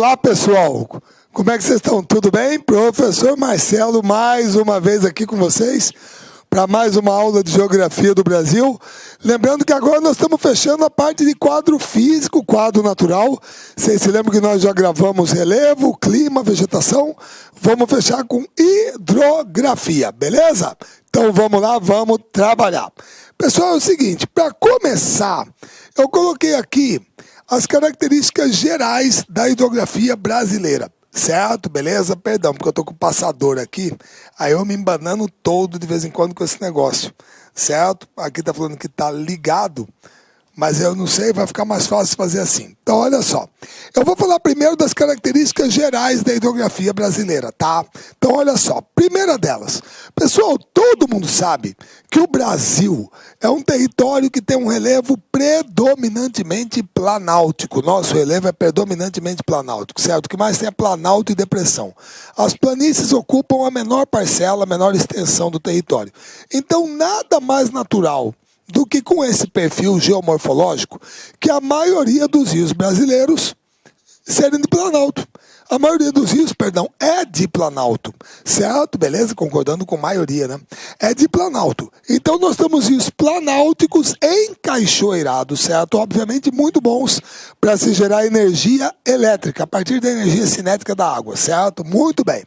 Olá, pessoal! Como é que vocês estão? Tudo bem? Professor Marcelo, mais uma vez aqui com vocês para mais uma aula de Geografia do Brasil. Lembrando que agora nós estamos fechando a parte de quadro físico, quadro natural. Vocês se lembram que nós já gravamos relevo, clima, vegetação? Vamos fechar com hidrografia, beleza? Então vamos lá, vamos trabalhar. Pessoal, é o seguinte, para começar, eu coloquei aqui as características gerais da hidrografia brasileira. Certo? Beleza? Perdão, porque eu tô com o passador aqui, aí eu me embanando todo de vez em quando com esse negócio. Certo? Aqui tá falando que tá ligado, mas eu não sei, vai ficar mais fácil fazer assim. Então, olha só. Eu vou falar primeiro das características gerais da hidrografia brasileira, tá? Então, olha só. Primeira delas. Pessoal, todo mundo sabe que o Brasil é um território que tem um relevo predominantemente planáltico. Nosso relevo é predominantemente planáltico, certo? O que mais tem é planalto e depressão. As planícies ocupam a menor parcela, a menor extensão do território. Então, nada mais natural do que com esse perfil geomorfológico que a maioria dos rios brasileiros serem de planalto. A maioria dos rios, perdão, é de planalto, certo? Beleza? Concordando com a maioria, né? É de planalto. Então nós temos rios planálticos encaixoeirados, certo? Obviamente muito bons para se gerar energia elétrica a partir da energia cinética da água, certo? Muito bem.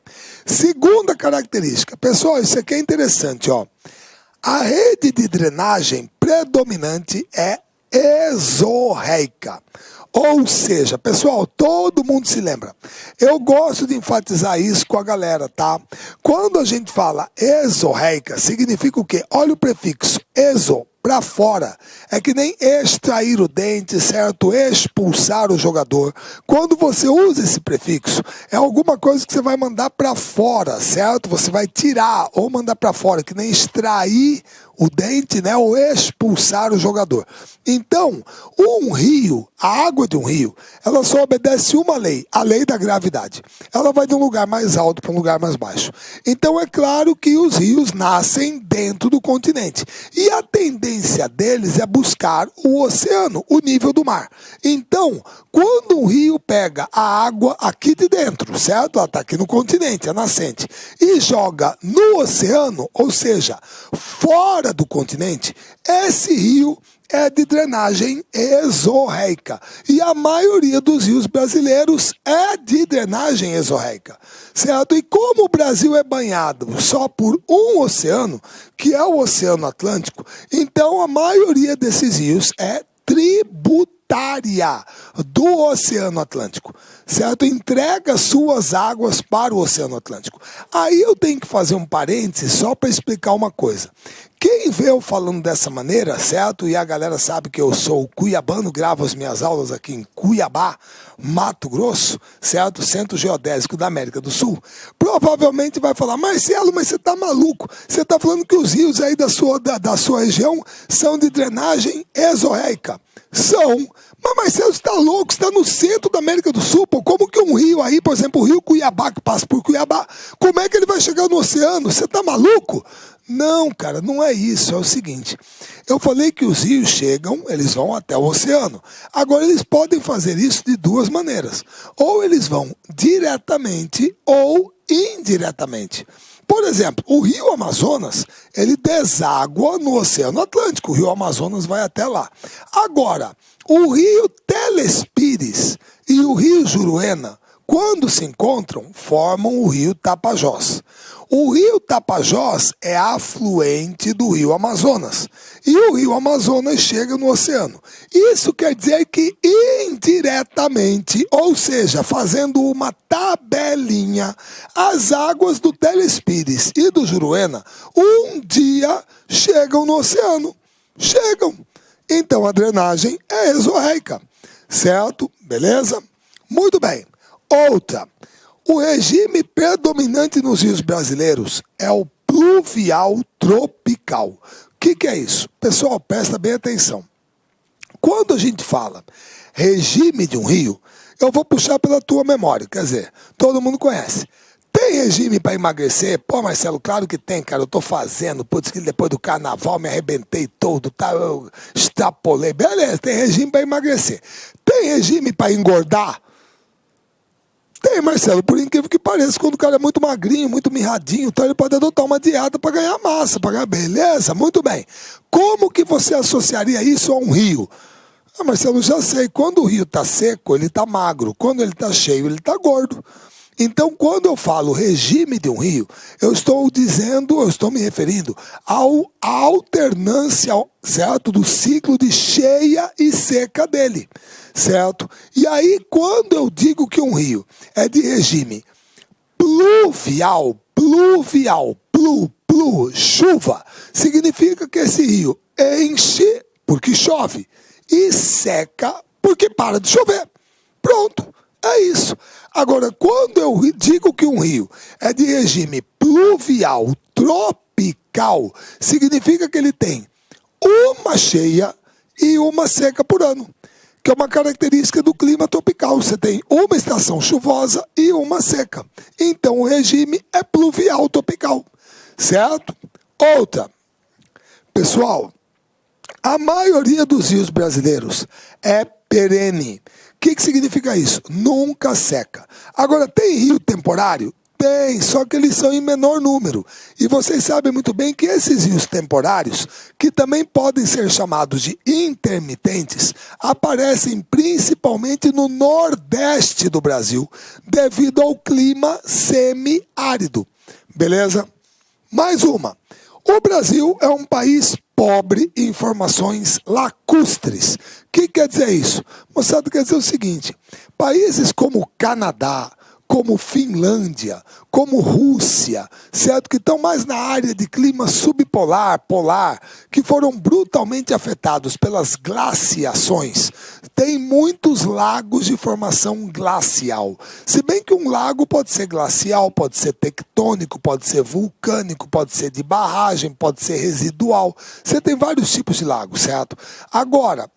Segunda característica. Pessoal, isso aqui é interessante, ó. A rede de drenagem predominante é exorreica. Ou seja, pessoal, todo mundo se lembra. Eu gosto de enfatizar isso com a galera, tá? Quando a gente fala exorreica, significa o quê? Olha o prefixo, exo, para fora. É que nem extrair o dente, certo? Expulsar o jogador. Quando você usa esse prefixo, é alguma coisa que você vai mandar para fora, certo? Você vai tirar ou mandar para fora, que nem extrair o dente, né? Ou expulsar o jogador. Então, um rio, a água de um rio, ela só obedece uma lei, a lei da gravidade. Ela vai de um lugar mais alto para um lugar mais baixo. Então, é claro que os rios nascem dentro do continente. E a tendência deles é buscar o oceano, o nível do mar. Então, quando um rio pega a água aqui de dentro, certo? Ela está aqui no continente, é nascente, e joga no oceano, ou seja, fora do continente, esse rio é de drenagem exorreica. E a maioria dos rios brasileiros é de drenagem exorreica, certo? E como o Brasil é banhado só por um oceano, que é o Oceano Atlântico, então a maioria desses rios é tributária do Oceano Atlântico, certo? Entrega suas águas para o Oceano Atlântico. Aí eu tenho que fazer um parênteses só para explicar uma coisa. Quem vê eu falando dessa maneira, certo? E a galera sabe que eu sou cuiabano, gravo as minhas aulas aqui em Cuiabá, Mato Grosso, certo? Centro Geodésico da América do Sul. Provavelmente vai falar, Marcelo, mas você tá maluco? Você tá falando que os rios aí da sua região são de drenagem exorreica. São. Mas Marcelo, você tá louco? Você tá no centro da América do Sul, pô. Como que um rio aí, por exemplo, o rio Cuiabá, que passa por Cuiabá, como é que ele vai chegar no oceano? Você tá maluco? Não, cara, não é isso, é o seguinte, eu falei que os rios chegam, eles vão até o oceano. Agora, eles podem fazer isso de duas maneiras. Ou eles vão diretamente ou indiretamente. Por exemplo, o rio Amazonas, ele deságua no Oceano Atlântico, o rio Amazonas vai até lá. Agora, o rio Telespires e o rio Juruena, quando se encontram, formam o rio Tapajós. O rio Tapajós é afluente do rio Amazonas. E o rio Amazonas chega no oceano. Isso quer dizer que indiretamente, ou seja, fazendo uma tabelinha, as águas do Telespires e do Juruena, um dia chegam no oceano. Chegam. Então a drenagem é exorreica. Certo? Beleza? Muito bem. Outra. O regime predominante nos rios brasileiros é o pluvial tropical. O que é isso? Pessoal, presta bem atenção. Quando a gente fala regime de um rio, eu vou puxar pela tua memória, quer dizer, todo mundo conhece. Tem regime para emagrecer? Pô, Marcelo, claro que tem, cara, eu tô fazendo, putz, que depois do carnaval me arrebentei todo, tá? Eu extrapolei, beleza, tem regime para emagrecer. Tem regime para engordar? Tem, Marcelo, por incrível que pareça, quando o cara é muito magrinho, muito mirradinho, então ele pode adotar uma dieta para ganhar massa, para ganhar beleza, muito bem. Como que você associaria isso a um rio? Ah, Marcelo, já sei, quando o rio está seco, ele está magro, quando ele está cheio, ele está gordo. Então, quando eu falo regime de um rio, eu estou me referindo à alternância, certo, do ciclo de cheia e seca dele, certo? E aí, quando eu digo que um rio é de regime chuva, significa que esse rio enche porque chove e seca porque para de chover. Pronto. É isso. Agora, quando eu digo que um rio é de regime pluvial tropical, significa que ele tem uma cheia e uma seca por ano, que é uma característica do clima tropical. Você tem uma estação chuvosa e uma seca. Então, o regime é pluvial tropical, certo? Outra. Pessoal, a maioria dos rios brasileiros é perene. O que significa isso? Nunca seca. Agora, tem rio temporário? Tem, só que eles são em menor número. E vocês sabem muito bem que esses rios temporários, que também podem ser chamados de intermitentes, aparecem principalmente no nordeste do Brasil, devido ao clima semiárido. Beleza? Mais uma. O Brasil é um país pobre em informações lacustres. O que quer dizer isso? Moçada, quer dizer o seguinte: países como Canadá, como Finlândia, como Rússia, certo? Que estão mais na área de clima subpolar, polar, que foram brutalmente afetados pelas glaciações, tem muitos lagos de formação glacial. Se bem que um lago pode ser glacial, pode ser tectônico, pode ser vulcânico, pode ser de barragem, pode ser residual. Você tem vários tipos de lagos, certo? Agora,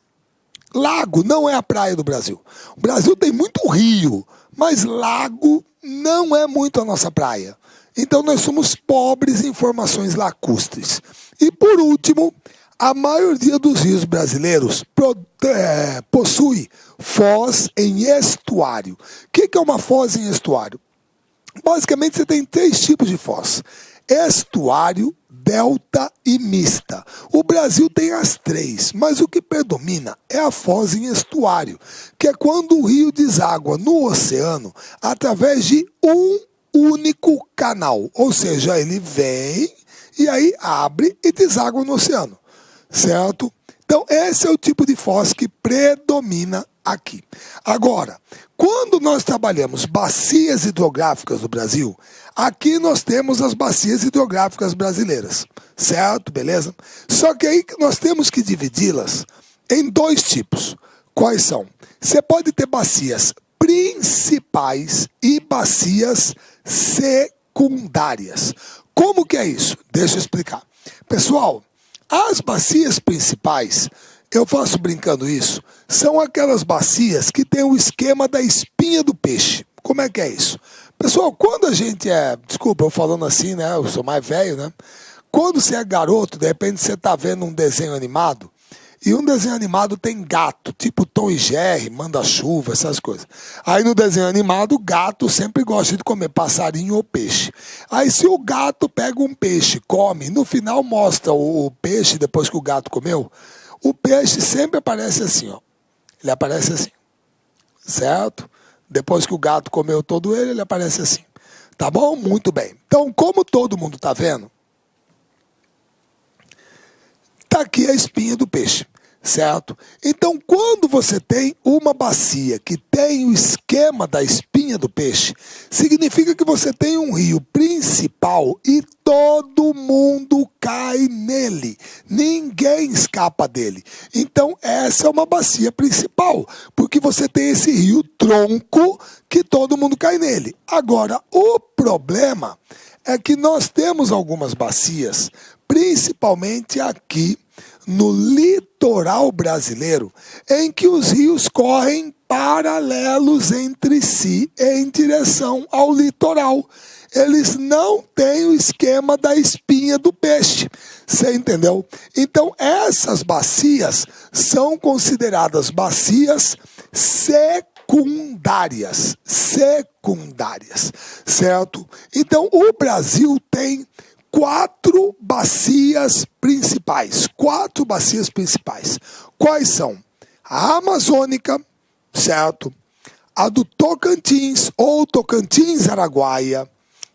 lago não é a praia do Brasil. O Brasil tem muito rio, mas lago não é muito a nossa praia. Então nós somos pobres em formações lacustres. E por último, a maioria dos rios brasileiros possui foz em estuário. O que é uma foz em estuário? Basicamente você tem 3 tipos de foz: estuário, delta e mista. O Brasil tem as 3, mas o que predomina é a foz em estuário, que é quando o rio deságua no oceano através de um único canal. Ou seja, ele vem e aí abre e deságua no oceano, certo? Então esse é o tipo de foz que predomina aqui. Agora, quando nós trabalhamos bacias hidrográficas do Brasil, aqui nós temos as bacias hidrográficas brasileiras, certo? Beleza? Só que aí nós temos que dividi-las em 2 tipos. Quais são? Você pode ter bacias principais e bacias secundárias. Como que é isso? Deixa eu explicar. Pessoal, as bacias principais, eu faço brincando isso, são aquelas bacias que tem o esquema da espinha do peixe. Como é que é isso? Pessoal, quando a gente desculpa eu falando assim, né, eu sou mais velho, né? Quando você é garoto, de repente você tá vendo um desenho animado, e um desenho animado tem gato, tipo Tom e Jerry, Manda-Chuva, essas coisas. Aí no desenho animado, o gato sempre gosta de comer passarinho ou peixe. Aí se o gato pega um peixe, come, no final mostra o peixe depois que o gato comeu, o peixe sempre aparece assim, ó. Ele aparece assim, certo? Depois que o gato comeu todo ele, ele aparece assim. Tá bom? Muito bem. Então, como todo mundo tá vendo, tá aqui a espinha do peixe, certo? Então, quando você tem uma bacia que tem o esquema da espinha do peixe, significa que você tem um rio principal e todo mundo cai nele. Ninguém escapa dele. Então, essa é uma bacia principal, porque você tem esse rio tronco que todo mundo cai nele. Agora, o problema é que nós temos algumas bacias, principalmente aqui no litoral brasileiro, em que os rios correm paralelos entre si em direção ao litoral. Eles não têm o esquema da espinha do peixe. Você entendeu? Então, essas bacias são consideradas bacias secundárias. secundárias, certo? Então, o Brasil tem quatro bacias principais. Quais são? A Amazônica, certo? A do Tocantins ou Tocantins-Araguaia,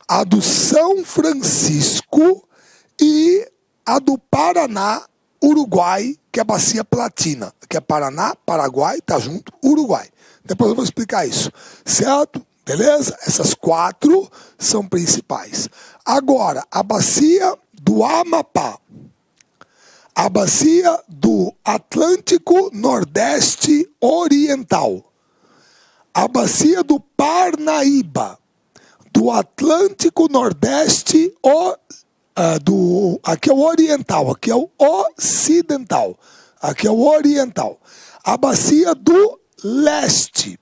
a do São Francisco e a do Paraná-Uruguai, que é a bacia platina, que é Paraná, Paraguai, tá junto, Uruguai. Depois eu vou explicar isso, certo? Beleza? Essas quatro são principais. Agora, a bacia do Amapá, a bacia do Atlântico Nordeste Oriental, a bacia do Parnaíba, do Atlântico Nordeste, aqui é o oriental, aqui é o ocidental, aqui é o oriental, a bacia do leste,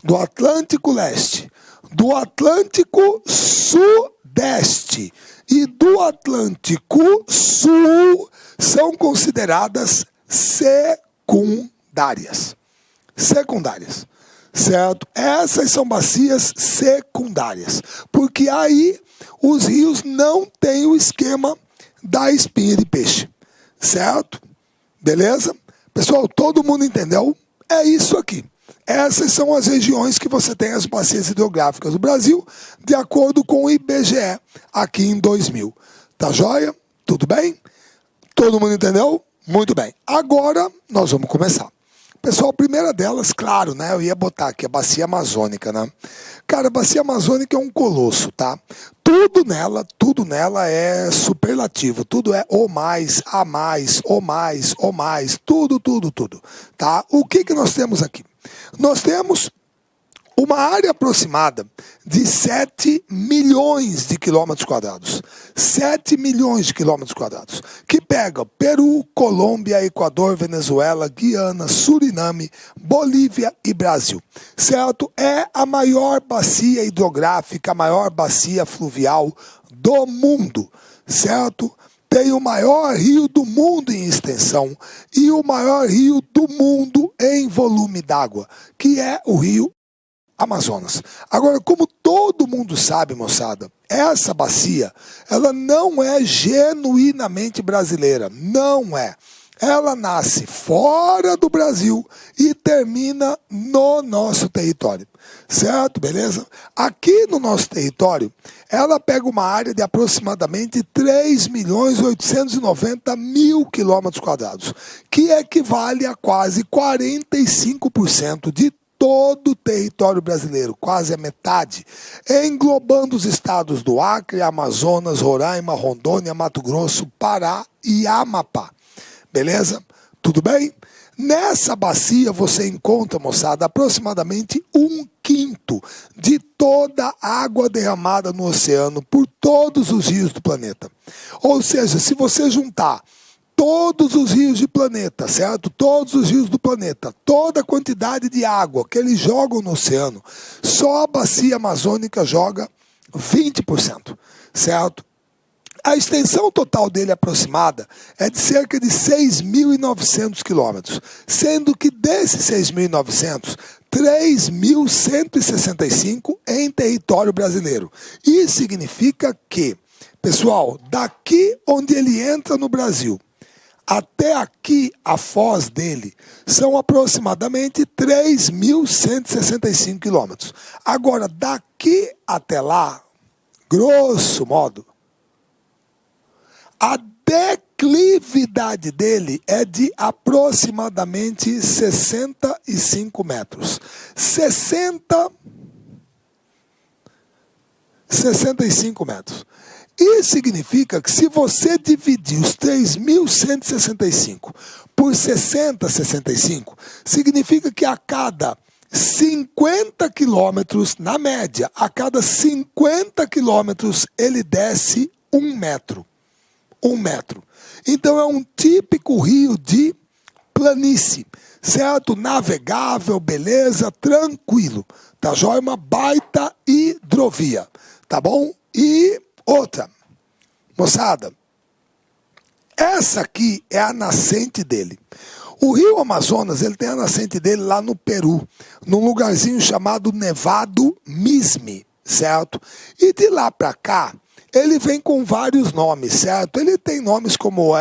do Atlântico Leste, do Atlântico Sudeste e do Atlântico Sul são consideradas secundárias. Certo? Essas são bacias secundárias, porque aí os rios não têm o esquema da espinha de peixe, certo? Beleza? Pessoal, todo mundo entendeu? É isso aqui. Essas são as regiões que você tem as bacias hidrográficas do Brasil, de acordo com o IBGE, aqui em 2000. Tá joia? Tudo bem? Todo mundo entendeu? Muito bem. Agora, nós vamos começar. Pessoal, a primeira delas, claro, né? Eu ia botar aqui a bacia amazônica, né? Cara, a bacia amazônica é um colosso, tá? Tudo nela é superlativo. Tudo é o mais, a mais, o mais, o mais. Tudo, tá? O que nós temos aqui? Nós temos uma área aproximada de 7 milhões de quilômetros quadrados. 7 milhões de quilômetros quadrados. Que pega Peru, Colômbia, Equador, Venezuela, Guiana, Suriname, Bolívia e Brasil. Certo? É a maior bacia hidrográfica, a maior bacia fluvial do mundo. Certo? Tem o maior rio do mundo em extensão e o maior rio do mundo em volume d'água, que é o rio Amazonas. Agora, como todo mundo sabe, moçada, essa bacia, ela não é genuinamente brasileira, não é. Ela nasce fora do Brasil e termina no nosso território, certo? Beleza? Aqui no nosso território, ela pega uma área de aproximadamente 3.890.000 quilômetros quadrados, que equivale a quase 45% de todo o território brasileiro, quase a metade, englobando os estados do Acre, Amazonas, Roraima, Rondônia, Mato Grosso, Pará e Amapá. Beleza? Tudo bem? Nessa bacia você encontra, moçada, aproximadamente 1/5 de toda a água derramada no oceano por todos os rios do planeta. Ou seja, se você juntar todos os rios do planeta, certo? Todos os rios do planeta, toda a quantidade de água que eles jogam no oceano, só a bacia amazônica joga 20%, certo? A extensão total dele aproximada é de cerca de 6.900 quilômetros, sendo que desses 6.900, 3.165 em território brasileiro. Isso significa que, pessoal, daqui onde ele entra no Brasil, até aqui, a foz dele, são aproximadamente 3.165 quilômetros. Agora, daqui até lá, grosso modo, a declividade dele é de aproximadamente 65 metros. 65 metros. Isso significa que se você dividir os 3.165 por 65, significa que a cada 50 quilômetros, na média, a cada 50 quilômetros ele desce 1 metro. 1 metro. Então é um típico rio de planície, certo? Navegável, beleza, tranquilo. Tá joia? É uma baita hidrovia, tá bom? E outra, moçada, essa aqui é a nascente dele. O rio Amazonas, ele tem a nascente dele lá no Peru, num lugarzinho chamado Nevado Mismi, certo? E de lá para cá, ele vem com vários nomes, certo? Ele tem nomes como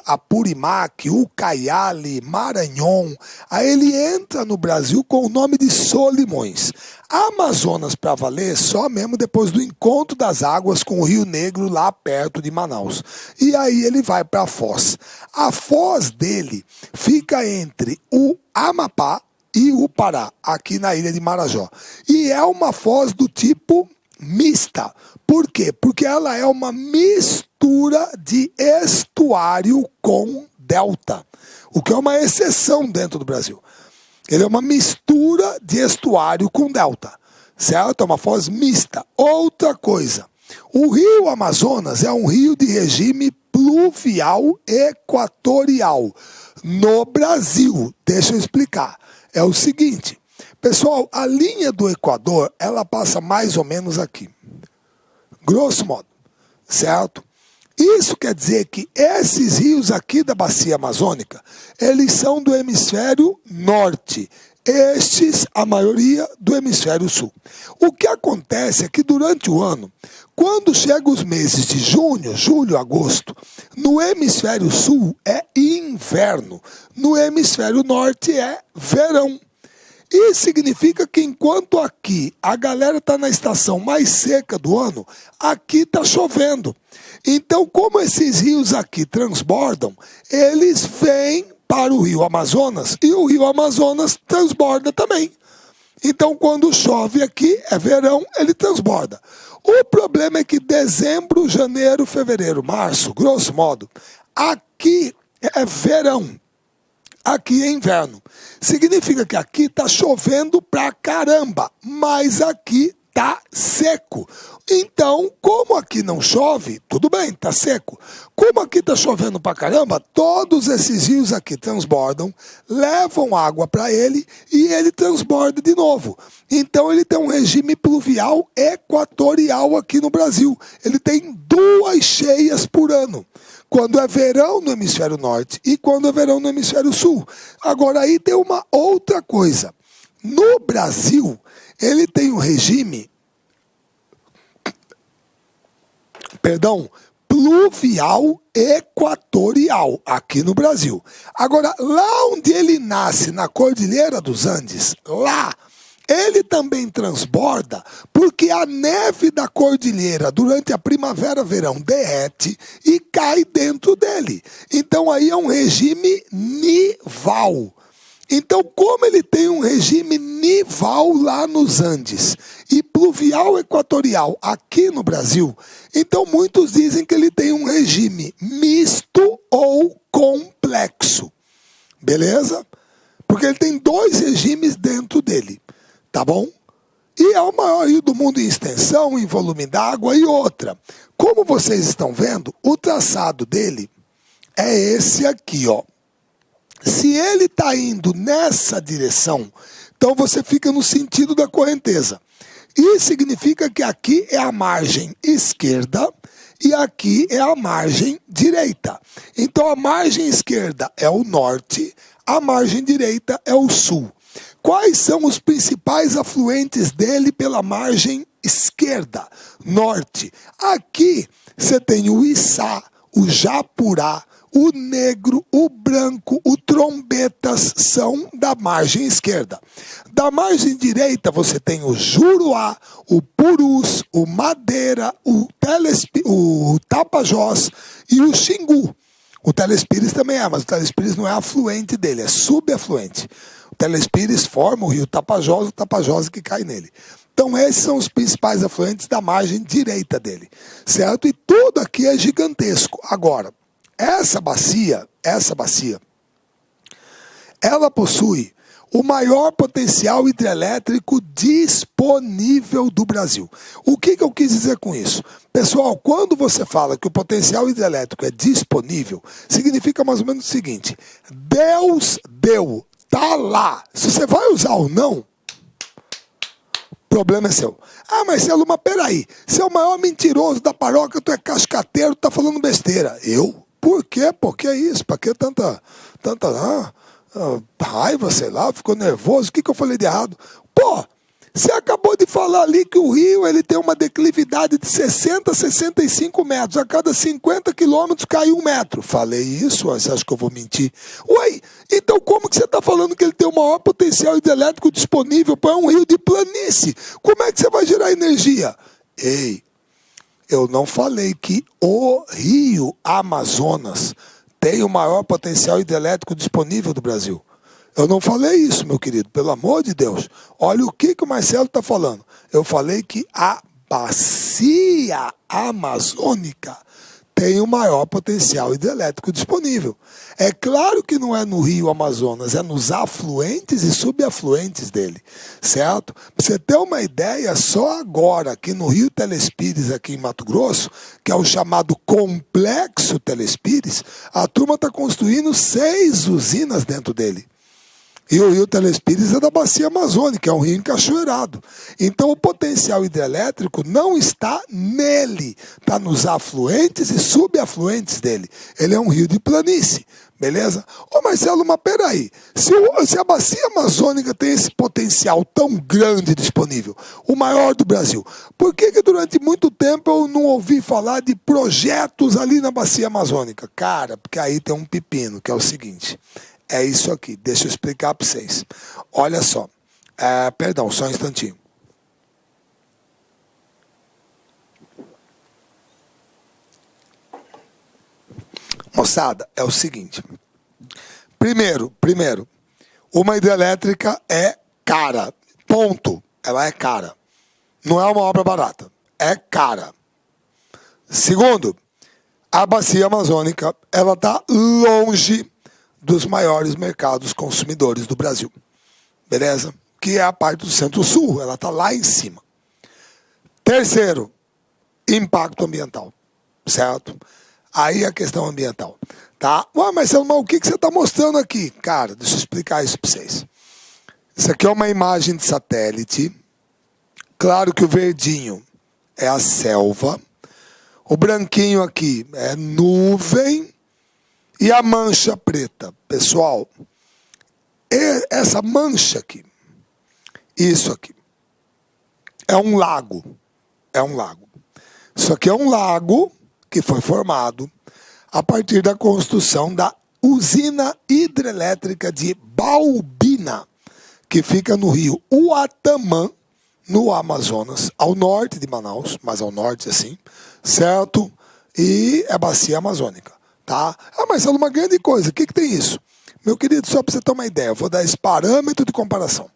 Apurimac, Ucayali, Maranhão. Aí ele entra no Brasil com o nome de Solimões. Amazonas para valer só mesmo depois do encontro das águas com o Rio Negro lá perto de Manaus. E aí ele vai para a foz. A foz dele fica entre o Amapá e o Pará, aqui na ilha de Marajó. E é uma foz do tipo mista. Por quê? Porque ela é uma mistura de estuário com delta, o que é uma exceção dentro do Brasil. Ele é uma mistura de estuário com delta, certo? É uma foz mista. Outra coisa, o rio Amazonas é um rio de regime pluvial equatorial no Brasil. Deixa eu explicar. É o seguinte, pessoal, a linha do Equador, ela passa mais ou menos aqui. Grosso modo, certo? Isso quer dizer que esses rios aqui da bacia amazônica, eles são do hemisfério norte. Estes, a maioria, do hemisfério sul. O que acontece é que durante o ano, quando chegam os meses de junho, julho, agosto, no hemisfério sul é inverno, no hemisfério norte é verão. Isso significa que enquanto aqui a galera está na estação mais seca do ano, aqui está chovendo. Então, como esses rios aqui transbordam, eles vêm para o rio Amazonas e o rio Amazonas transborda também. Então, quando chove aqui, é verão, ele transborda. O problema é que dezembro, janeiro, fevereiro, março, grosso modo, aqui é verão. Aqui é inverno. Significa que aqui está chovendo pra caramba, mas aqui está seco. Então, como aqui não chove, tudo bem, está seco. Como aqui está chovendo pra caramba, todos esses rios aqui transbordam, levam água para ele e ele transborda de novo. Então, ele tem um regime pluvial equatorial aqui no Brasil. Ele tem 2 cheias por ano. Quando é verão no hemisfério norte e quando é verão no hemisfério sul. Agora aí tem uma outra coisa. No Brasil, ele tem um regime, pluvial equatorial, aqui no Brasil. Agora, lá onde ele nasce, na Cordilheira dos Andes, lá, ele também transborda porque a neve da cordilheira durante a primavera-verão derrete e cai dentro dele. Então aí é um regime nival. Então, como ele tem um regime nival lá nos Andes e pluvial equatorial aqui no Brasil, então muitos dizem que ele tem um regime misto ou complexo. Beleza? Porque ele tem 2 regimes dentro dele. Tá bom? E é o maior rio do mundo em extensão, em volume d'água e outra. Como vocês estão vendo, o traçado dele é esse aqui, ó. Se ele está indo nessa direção, então você fica no sentido da correnteza. Isso significa que aqui é a margem esquerda e aqui é a margem direita. Então a margem esquerda é o norte, a margem direita é o sul. Quais são os principais afluentes dele pela margem esquerda, norte? Aqui você tem o Içá, o Japurá, o Negro, o Branco, o Trombetas são da margem esquerda. Da margem direita você tem o Juruá, o Purus, o Madeira, o Tapajós e o Xingu. O Telespires também é, mas o Telespires não é afluente dele, é subafluente. O Telespires forma o rio Tapajós, o Tapajós que cai nele. Então esses são os principais afluentes da margem direita dele, certo? E tudo aqui é gigantesco. Agora, essa bacia, ela possui o maior potencial hidrelétrico disponível do Brasil. O que eu quis dizer com isso? Pessoal, quando você fala que o potencial hidrelétrico é disponível, significa mais ou menos o seguinte: Deus deu, tá lá. Se você vai usar ou não, o problema é seu. Ah, Marcelo, mas peraí, você é o maior mentiroso da paróquia, tu é cascateiro, tu tá falando besteira. Eu? Por quê? Por que isso? Pra que tanta... raiva, sei lá, ficou nervoso, o que eu falei de errado? Pô, você acabou de falar ali que o rio ele tem uma declividade de 60 a 65 metros. A cada 50 quilômetros cai 1 metro. Falei isso? Você acha que eu vou mentir? Ué, então como que você está falando que ele tem o maior potencial hidrelétrico disponível para um rio de planície? Como é que você vai gerar energia? Ei, eu não falei que o rio Amazonas tem o maior potencial hidrelétrico disponível do Brasil. Eu não falei isso, meu querido, pelo amor de Deus. Olha o que o Marcelo está falando. Eu falei que a bacia amazônica tem o maior potencial hidrelétrico disponível. É claro que não é no rio Amazonas, é nos afluentes e subafluentes dele, certo? Pra você ter uma ideia, só agora aqui no Rio Telespires, aqui em Mato Grosso, que é o chamado Complexo Telespires, a turma está construindo 6 usinas dentro dele. E o rio Telespires é da bacia amazônica, é um rio encachoeirado. Então o potencial hidrelétrico não está nele, está nos afluentes e subafluentes dele. Ele é um rio de planície, beleza? Ô Marcelo, mas peraí, se a bacia amazônica tem esse potencial tão grande disponível, o maior do Brasil, por que durante muito tempo eu não ouvi falar de projetos ali na bacia amazônica? Cara, porque aí tem um pepino, que é o seguinte... É isso aqui, deixa eu explicar para vocês. Olha só, perdão, só um instantinho. Moçada, é o seguinte. Primeiro, uma hidrelétrica é cara, ponto. Ela é cara. Não é uma obra barata, é cara. Segundo, a bacia amazônica, ela está longe dos maiores mercados consumidores do Brasil, beleza? Que é a parte do Centro-Sul, ela está lá em cima. Terceiro, impacto ambiental, certo? Aí a questão ambiental, tá? Ué, mas o que você está mostrando aqui? Cara, deixa eu explicar isso para vocês. Isso aqui é uma imagem de satélite. Claro que o verdinho é a selva. O branquinho aqui é nuvem. E a mancha preta, pessoal, essa mancha aqui, isso aqui, é um lago. Isso aqui é um lago que foi formado a partir da construção da usina hidrelétrica de Baubina, que fica no rio Uatamã, no Amazonas, ao norte de Manaus, mas ao norte assim, certo? E é bacia amazônica. Tá? Marcelo, uma grande coisa, o que tem isso? Meu querido, só para você ter uma ideia, eu vou dar esse parâmetro de comparação.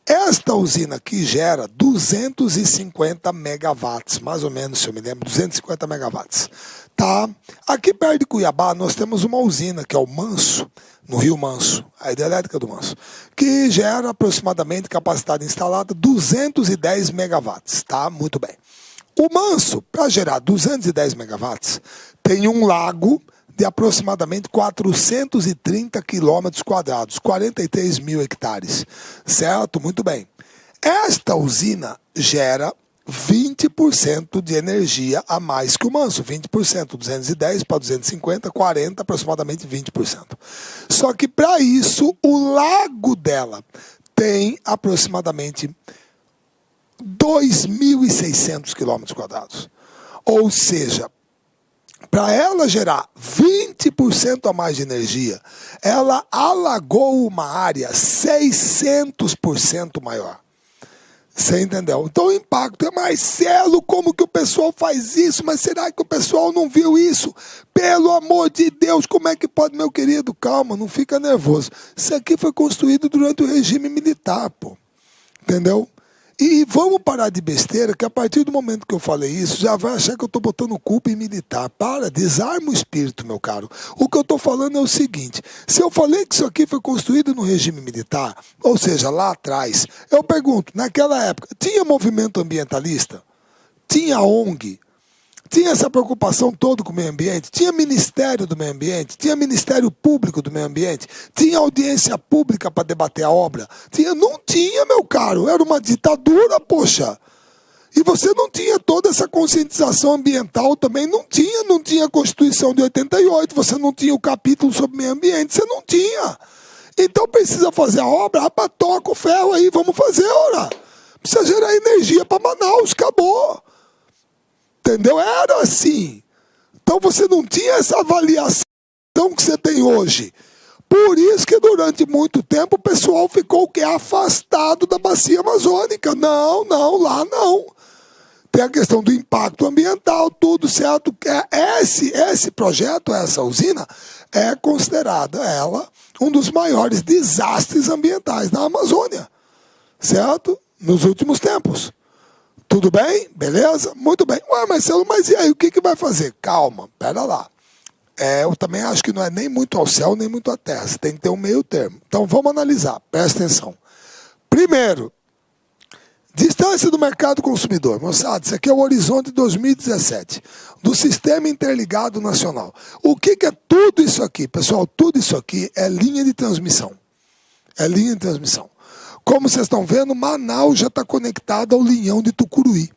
Esta usina aqui gera 250 megawatts, mais ou menos, se eu me lembro, 250 megawatts. Tá? Aqui perto de Cuiabá, nós temos uma usina, que é o Manso, no Rio Manso, a hidrelétrica do Manso, que gera aproximadamente capacidade instalada 210 megawatts. Tá? Muito bem. O Manso, para gerar 210 megawatts, tem um lago de aproximadamente 430 quilômetros quadrados, 43 mil hectares, certo? Muito bem. Esta usina gera 20% de energia a mais que o Manso, 20%, 210 para 250, 40, aproximadamente 20%. Só que para isso, o lago dela tem aproximadamente 2.600 quilômetros quadrados. Ou seja, para ela gerar 20% a mais de energia, ela alagou uma área 600% maior. Você entendeu? Então o impacto é Marcelo, como que o pessoal faz isso? Mas será que o pessoal não viu isso? Pelo amor de Deus, como é que pode, meu querido? Calma, não fica nervoso. Isso aqui foi construído durante o regime militar, pô. Entendeu? E vamos parar de besteira, que a partir do momento que eu falei isso, já vai achar que eu estou botando culpa em militar. Para, desarma o espírito, meu caro. O que eu estou falando é o seguinte, se eu falei que isso aqui foi construído no regime militar, ou seja, lá atrás, eu pergunto, naquela época, tinha movimento ambientalista? Tinha ONG? Tinha essa preocupação toda com o meio ambiente? Tinha Ministério do Meio Ambiente? Tinha Ministério Público do Meio Ambiente? Tinha audiência pública para debater a obra? Não tinha, meu caro. Era uma ditadura, poxa. E você não tinha toda essa conscientização ambiental também. Não tinha a Constituição de 88. Você não tinha o capítulo sobre meio ambiente. Você não tinha. Então precisa fazer a obra, rapaz, toca o ferro aí, vamos fazer, ora. Precisa gerar energia para Manaus, acabou. Entendeu? Era assim. Então você não tinha essa avaliação que você tem hoje. Por isso que durante muito tempo o pessoal ficou o quê? Afastado da bacia amazônica. Não, lá não. Tem a questão do impacto ambiental, tudo certo. Esse projeto, essa usina, é considerada ela um dos maiores desastres ambientais da Amazônia. Certo? Nos últimos tempos. Tudo bem? Beleza? Muito bem. Ué, Marcelo, mas e aí, o que vai fazer? Calma, pera lá. Eu também acho que não é nem muito ao céu, nem muito à terra. Você tem que ter um meio termo. Então vamos analisar, presta atenção. Primeiro, distância do mercado consumidor. Moçada, isso aqui é o Horizonte 2017, do Sistema Interligado Nacional. O que é tudo isso aqui? Pessoal, tudo isso aqui é linha de transmissão. É linha de transmissão. Como vocês estão vendo, Manaus já está conectado ao linhão de Tucuruí.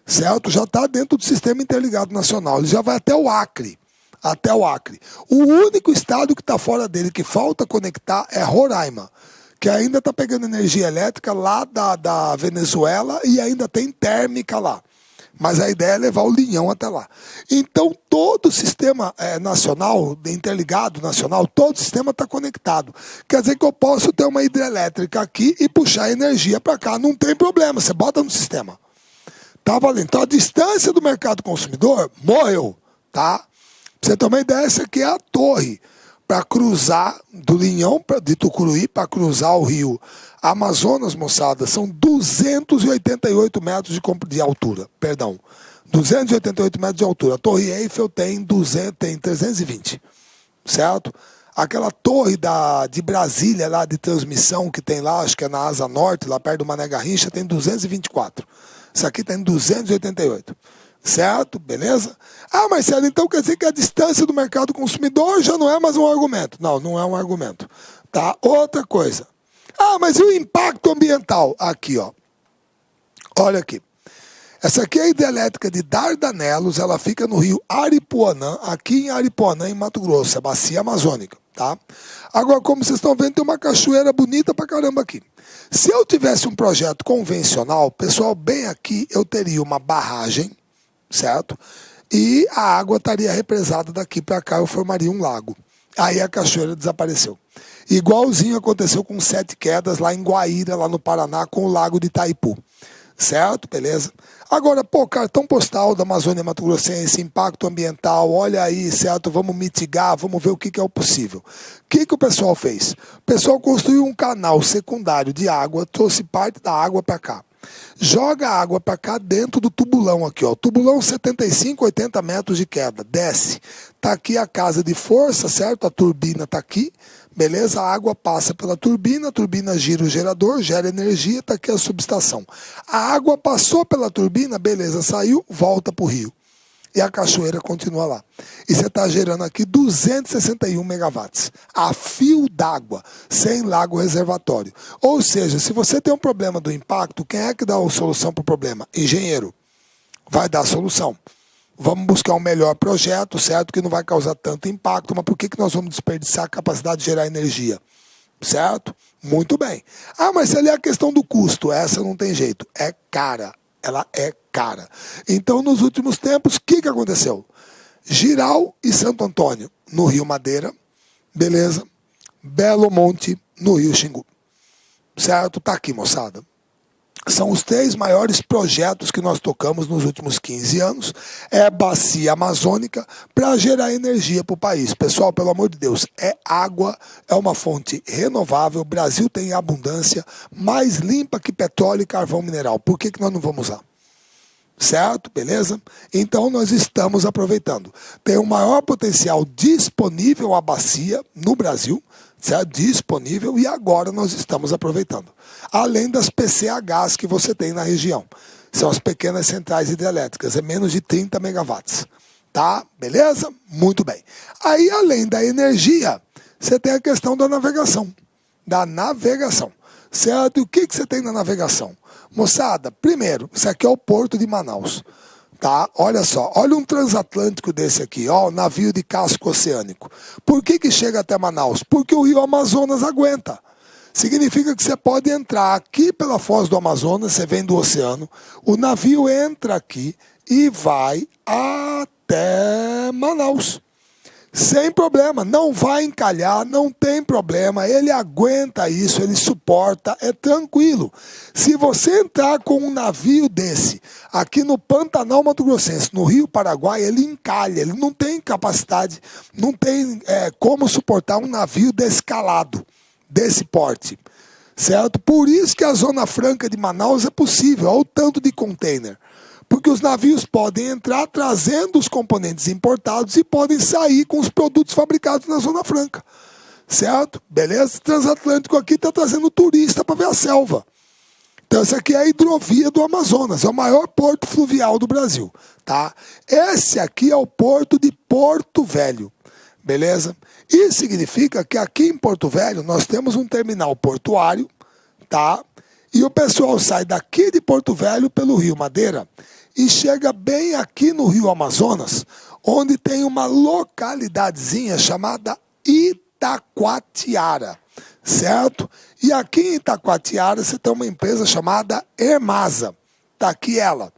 Certo? Já está dentro do Sistema Interligado Nacional. Ele já vai até o Acre. Até o Acre. O único estado que está fora dele, que falta conectar, é Roraima, que ainda está pegando energia elétrica lá da Venezuela e ainda tem térmica lá. Mas a ideia é levar o linhão até lá. Então, todo o sistema nacional, interligado nacional, todo o sistema está conectado. Quer dizer que eu posso ter uma hidrelétrica aqui e puxar energia para cá. Não tem problema, você bota no sistema. Tá valendo. Então, a distância do mercado consumidor morreu, tá? Pra você ter uma ideia, essa aqui é a torre para cruzar do linhão de Tucuruí, para cruzar o rio Amazonas, moçada, são 288 metros de altura. Perdão, 288 metros de altura. A Torre Eiffel tem 320, certo? Aquela torre de Brasília, lá de transmissão que tem lá, acho que é na Asa Norte, lá perto do Mané Garrincha, tem 224. Isso aqui tem 288. Certo? Beleza? Ah, Marcelo, então quer dizer que a distância do mercado consumidor já não é mais um argumento. Não, não é um argumento. Tá? Outra coisa. Ah, mas e o impacto ambiental? Aqui, ó. Olha aqui. Essa aqui é a hidrelétrica de Dardanelos, ela fica no rio Aripuanã, aqui em Aripuanã, em Mato Grosso, é bacia amazônica, tá? Agora, como vocês estão vendo, tem uma cachoeira bonita pra caramba aqui. Se eu tivesse um projeto convencional, pessoal, bem aqui eu teria uma barragem, certo? E a água estaria represada daqui para cá, eu formaria um lago. Aí a cachoeira desapareceu. Igualzinho aconteceu com 7 quedas lá em Guaíra, lá no Paraná, com o lago de Itaipu. Certo? Beleza? Agora, cartão postal da Amazônia Mato Grossense, impacto ambiental, olha aí, certo? Vamos mitigar, vamos ver o que é o possível. O que o pessoal fez? O pessoal construiu um canal secundário de água, trouxe parte da água para cá. Joga a água para cá dentro do tubulão aqui, ó. Tubulão 75, 80 metros de queda. Desce. Tá aqui a casa de força, certo? A turbina tá aqui. Beleza? A água passa pela turbina, a turbina gira o gerador, gera energia, tá aqui a subestação. A água passou pela turbina, beleza, saiu, volta pro rio. E a cachoeira continua lá. E você está gerando aqui 261 megawatts. A fio d'água, sem lago reservatório. Ou seja, se você tem um problema do impacto, quem é que dá a solução para o problema? Engenheiro. Vai dar a solução. Vamos buscar um melhor projeto, certo? Que não vai causar tanto impacto, mas por que nós vamos desperdiçar a capacidade de gerar energia? Certo? Muito bem. Ah, mas ali é a questão do custo. Essa não tem jeito. É cara. Ela é cara. Então, nos últimos tempos, o que aconteceu? Giral e Santo Antônio, no Rio Madeira, beleza? Belo Monte, no Rio Xingu. Certo? Tá aqui, moçada. São os 3 maiores projetos que nós tocamos nos últimos 15 anos. É a bacia amazônica para gerar energia para o país. Pessoal, pelo amor de Deus, é água, é uma fonte renovável. O Brasil tem abundância, mais limpa que petróleo e carvão mineral. Por que nós não vamos usar? Certo? Beleza? Então nós estamos aproveitando. Tem o maior potencial disponível a bacia no Brasil, certo? Disponível, e agora nós estamos aproveitando. Além das PCHs que você tem na região. São as pequenas centrais hidrelétricas, é menos de 30 megawatts. Tá? Beleza? Muito bem. Aí, além da energia, você tem a questão da navegação. Da navegação. Certo? E o que você tem na navegação? Moçada, primeiro, isso aqui é o Porto de Manaus. Tá? Olha só, olha um transatlântico desse aqui, ó, um navio de casco oceânico. Por que chega até Manaus? Porque o rio Amazonas aguenta. Significa que você pode entrar aqui pela foz do Amazonas, você vem do oceano, o navio entra aqui e vai até Manaus. Sem problema, não vai encalhar, não tem problema, ele aguenta isso, ele suporta, é tranquilo. Se você entrar com um navio desse, aqui no Pantanal Mato Grossense, no Rio Paraguai, ele encalha, ele não tem capacidade, não tem como suportar um navio desse calado, desse porte, certo? Por isso que a Zona Franca de Manaus é possível, olha o tanto de container. Porque os navios podem entrar trazendo os componentes importados e podem sair com os produtos fabricados na Zona Franca. Certo? Beleza? Transatlântico aqui está trazendo turista para ver a selva. Então, essa aqui é a hidrovia do Amazonas, é o maior porto fluvial do Brasil. Tá? Esse aqui é o porto de Porto Velho. Beleza? Isso significa que aqui em Porto Velho nós temos um terminal portuário, tá? E o pessoal sai daqui de Porto Velho pelo Rio Madeira e chega bem aqui no Rio Amazonas, onde tem uma localidadezinha chamada Itacoatiara, certo? E aqui em Itacoatiara você tem uma empresa chamada Ermasa, tá aqui ela,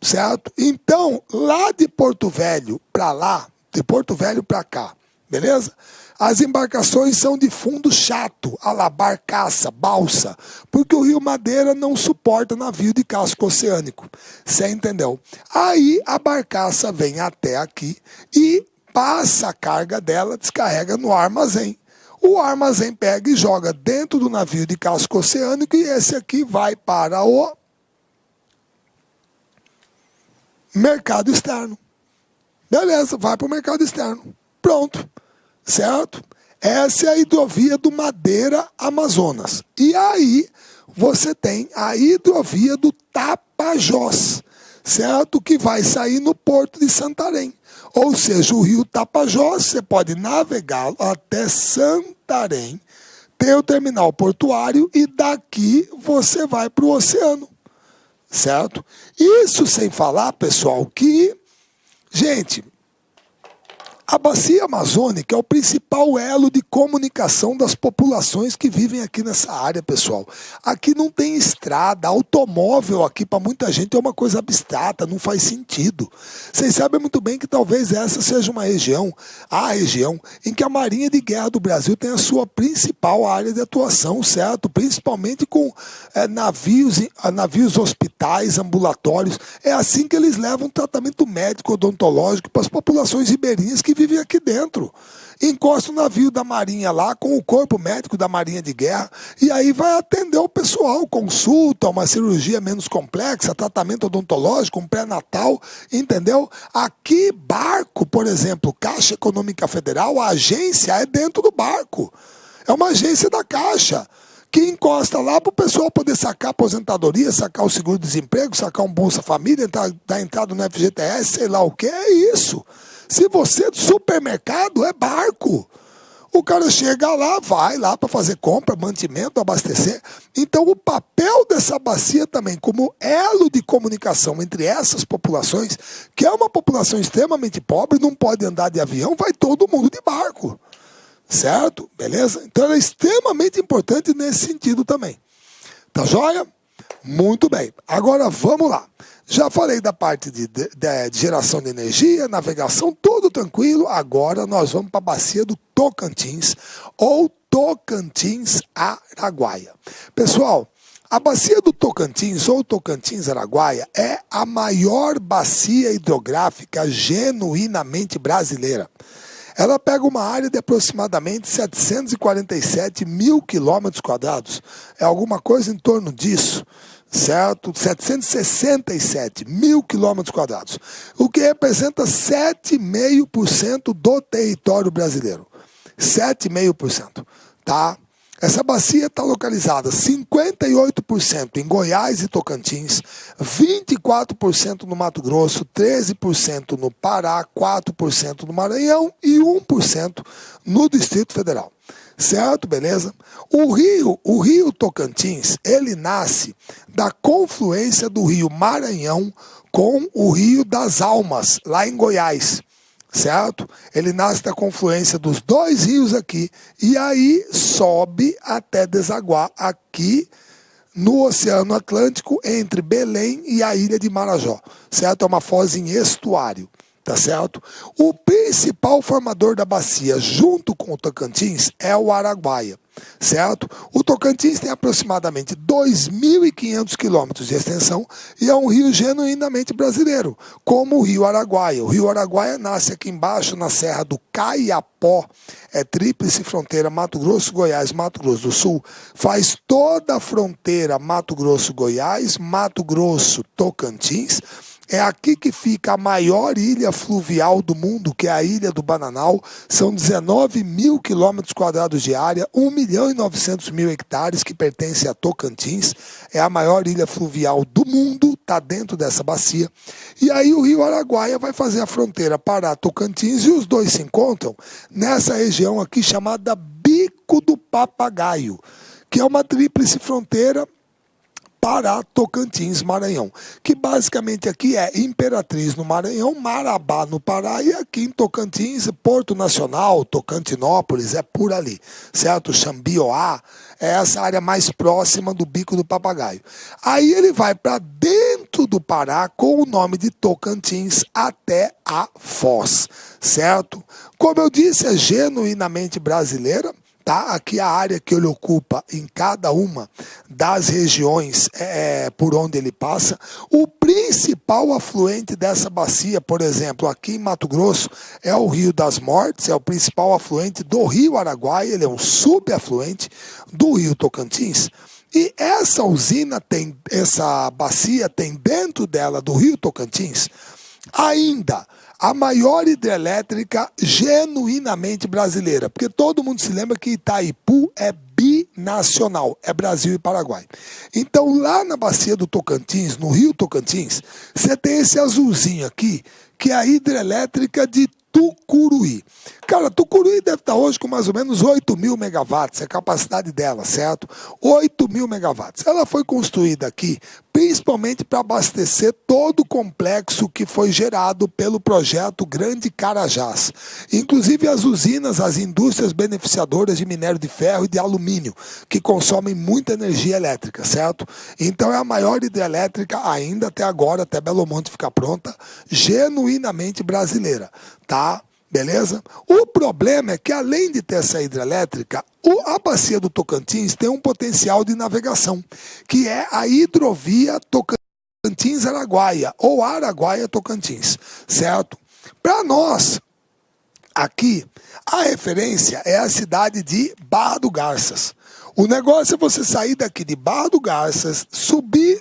certo? Então, lá de Porto Velho para lá, de Porto Velho para cá, beleza? As embarcações são de fundo chato, a la barcaça, balsa, porque o Rio Madeira não suporta navio de casco oceânico. Você entendeu? Aí a barcaça vem até aqui e passa a carga dela, descarrega no armazém. O armazém pega e joga dentro do navio de casco oceânico e esse aqui vai para o mercado externo. Beleza, vai para o mercado externo. Pronto. Certo? Essa é a hidrovia do Madeira Amazonas. E aí você tem a hidrovia do Tapajós, certo? Que vai sair no porto de Santarém. Ou seja, o rio Tapajós, você pode navegar até Santarém, ter o terminal portuário e daqui você vai para o oceano. Certo? Isso sem falar, pessoal, que, gente, a bacia amazônica é o principal elo de comunicação das populações que vivem aqui nessa área, pessoal. Aqui não tem estrada, automóvel aqui para muita gente é uma coisa abstrata, não faz sentido. Vocês sabem muito bem que talvez essa seja uma região, a região em que a Marinha de Guerra do Brasil tem a sua principal área de atuação, certo? Principalmente com navios hospitais, ambulatórios. É assim que eles levam tratamento médico odontológico para as populações ribeirinhas que vivem aqui dentro. Encosta o navio da Marinha lá com o corpo médico da Marinha de Guerra e aí vai atender o pessoal, consulta, uma cirurgia menos complexa, tratamento odontológico, um pré-natal, entendeu? Aqui, barco, por exemplo, Caixa Econômica Federal, a agência é dentro do barco. É uma agência da Caixa que encosta lá para o pessoal poder sacar a aposentadoria, sacar o seguro-desemprego, sacar um Bolsa Família, dar entrada no FGTS, sei lá o que, é isso. Se você é do supermercado, é barco. O cara chega lá, vai lá para fazer compra, mantimento, abastecer. Então o papel dessa bacia também, como elo de comunicação entre essas populações, que é uma população extremamente pobre, não pode andar de avião, vai todo mundo de barco. Certo? Beleza? Então ela é extremamente importante nesse sentido também. Tá joia? Muito bem. Agora vamos lá. Já falei da parte de geração de energia, navegação, tudo tranquilo. Agora nós vamos para a bacia do Tocantins, ou Tocantins-Araguaia. Pessoal, a bacia do Tocantins, ou Tocantins-Araguaia, é a maior bacia hidrográfica genuinamente brasileira. Ela pega uma área de aproximadamente 747 mil quilômetros quadrados. É alguma coisa em torno disso, certo? 767 mil quilômetros quadrados. O que representa 7,5% do território brasileiro. 7,5%, tá? Essa bacia está localizada 58% em Goiás e Tocantins, 24% no Mato Grosso, 13% no Pará, 4% no Maranhão e 1% no Distrito Federal. Certo? Beleza? O rio Tocantins, ele nasce da confluência do rio Maranhão com o rio das Almas, lá em Goiás. Certo? Ele nasce da confluência dos dois rios aqui e aí sobe até desaguar aqui no Oceano Atlântico entre Belém e a ilha de Marajó. Certo? É uma foz em estuário. Tá certo? O principal formador da bacia, junto com o Tocantins, é o Araguaia, certo? O Tocantins tem aproximadamente 2.500 quilômetros de extensão e é um rio genuinamente brasileiro, como o rio Araguaia. O rio Araguaia nasce aqui embaixo na Serra do Caiapó, é tríplice fronteira Mato Grosso, Goiás, Mato Grosso do Sul, faz toda a fronteira Mato Grosso, Goiás, Mato Grosso, Tocantins. É aqui que fica a maior ilha fluvial do mundo, que é a Ilha do Bananal. São 19 mil quilômetros quadrados de área, 1.900.000 hectares que pertence a Tocantins. É a maior ilha fluvial do mundo, está dentro dessa bacia. E aí o rio Araguaia vai fazer a fronteira Pará-Tocantins e os dois se encontram nessa região aqui chamada Bico do Papagaio, que é uma tríplice fronteira Pará, Tocantins, Maranhão, que basicamente aqui é Imperatriz no Maranhão, Marabá no Pará e aqui em Tocantins, Porto Nacional, Tocantinópolis, é por ali, certo? Xambioá, é essa área mais próxima do Bico do Papagaio. Aí ele vai para dentro do Pará com o nome de Tocantins até a Foz, certo? Como eu disse, é genuinamente brasileira. Tá? Aqui a área que ele ocupa em cada uma das regiões por onde ele passa. O principal afluente dessa bacia, por exemplo, aqui em Mato Grosso, é o Rio das Mortes, é o principal afluente do Rio Araguaia, ele é um subafluente do Rio Tocantins. E essa bacia tem dentro dela, do Rio Tocantins, ainda a maior hidrelétrica genuinamente brasileira, porque todo mundo se lembra que Itaipu é binacional, é Brasil e Paraguai. Então lá na bacia do Tocantins, no rio Tocantins, você tem esse azulzinho aqui, que é a hidrelétrica de Tucuruí. Cara, Tucuruí deve estar hoje com mais ou menos 8.000 megawatts, é a capacidade dela, certo? 8.000 megawatts. Ela foi construída aqui principalmente para abastecer todo o complexo que foi gerado pelo projeto Grande Carajás. Inclusive as usinas, as indústrias beneficiadoras de minério de ferro e de alumínio, que consomem muita energia elétrica, certo? Então é a maior hidrelétrica ainda até agora, até Belo Monte ficar pronta, genuinamente brasileira, tá? Beleza? O problema é que, além de ter essa hidrelétrica, a bacia do Tocantins tem um potencial de navegação, que é a hidrovia Tocantins-Araguaia, ou Araguaia-Tocantins, certo? Para nós, aqui, a referência é a cidade de Barra do Garças. O negócio é você sair daqui de Barra do Garças,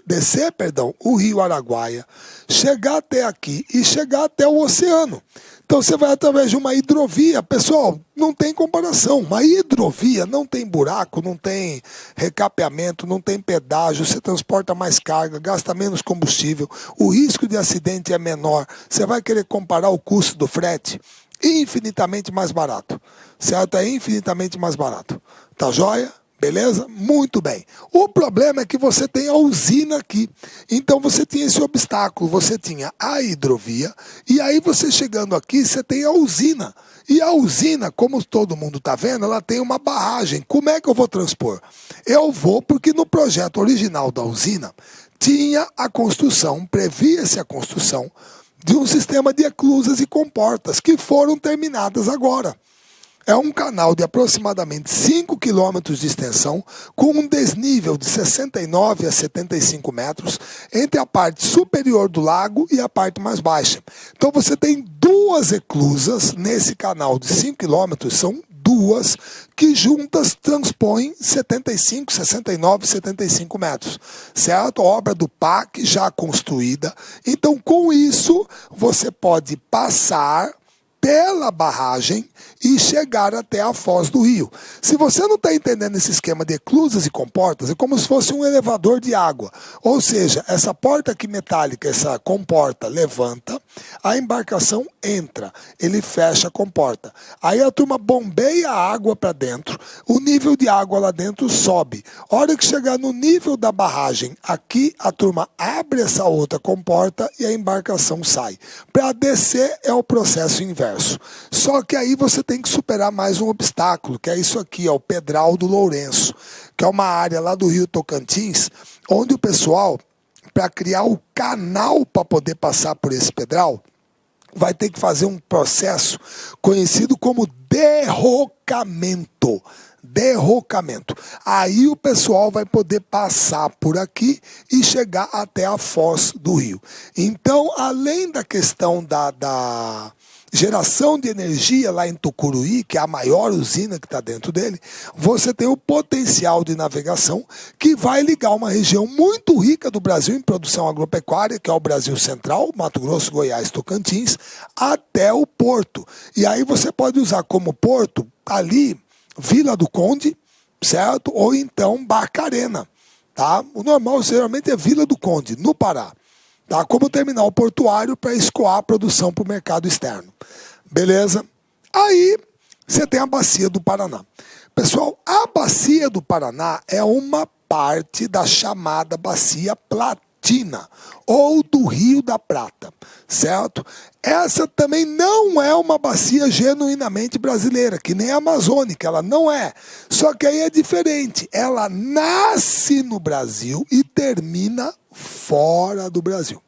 descer o rio Araguaia, chegar até aqui e chegar até o oceano. Então você vai através de uma hidrovia. Pessoal, não tem comparação. Uma hidrovia não tem buraco, não tem recapeamento, não tem pedágio, você transporta mais carga, gasta menos combustível, o risco de acidente é menor. Você vai querer comparar o custo do frete? Infinitamente mais barato. Certo? É infinitamente mais barato. Tá joia? Beleza? Muito bem. O problema é que você tem a usina aqui. Então você tinha esse obstáculo. Você tinha a hidrovia e aí você chegando aqui, você tem a usina. E a usina, como todo mundo está vendo, ela tem uma barragem. Como é que eu vou transpor? Eu vou porque no projeto original da usina tinha a construção, previa-se a construção de um sistema de eclusas e comportas que foram terminadas agora. É um canal de aproximadamente 5 quilômetros de extensão, com um desnível de 69 a 75 metros, entre a parte superior do lago e a parte mais baixa. Então você tem duas eclusas nesse canal de 5 quilômetros, são duas, que juntas transpõem 75, 69, 75 metros, certo? Obra do PAC já construída. Então com isso você pode passar pela barragem e chegar até a foz do rio. Se você não está entendendo esse esquema de eclusas e comportas, é como se fosse um elevador de água. Ou seja, essa porta aqui metálica, essa comporta, levanta, A embarcação entra, ele fecha a comporta. Aí a turma bombeia a água para dentro, o nível de água lá dentro sobe. A hora que chegar no nível da barragem, aqui a turma abre essa outra comporta e a embarcação sai. Para descer é o processo inverso. Só que aí você tem que superar mais um obstáculo, que é isso aqui, o Pedral do Lourenço, que é uma área lá do Rio Tocantins, onde o pessoal, para criar o canal para poder passar por esse pedral, vai ter que fazer um processo conhecido como derrocamento. Derrocamento. Aí o pessoal vai poder passar por aqui e chegar até a foz do rio. Então, além da questão da geração de energia lá em Tucuruí, que é a maior usina que está dentro dele, você tem o potencial de navegação que vai ligar uma região muito rica do Brasil em produção agropecuária, que é o Brasil Central, Mato Grosso, Goiás, Tocantins, até o porto. E aí você pode usar como porto ali Vila do Conde, certo? Ou então Barcarena, tá? O normal geralmente é Vila do Conde, no Pará. Tá? Como terminal portuário para escoar a produção para o mercado externo. Beleza? Aí você tem a Bacia do Paraná. Pessoal, a Bacia do Paraná é uma parte da chamada Bacia Platina, ou do Rio da Prata, certo? Essa também não é uma bacia genuinamente brasileira, que nem a amazônica, ela não é. Só que aí é diferente, ela nasce no Brasil e termina fora do Brasil.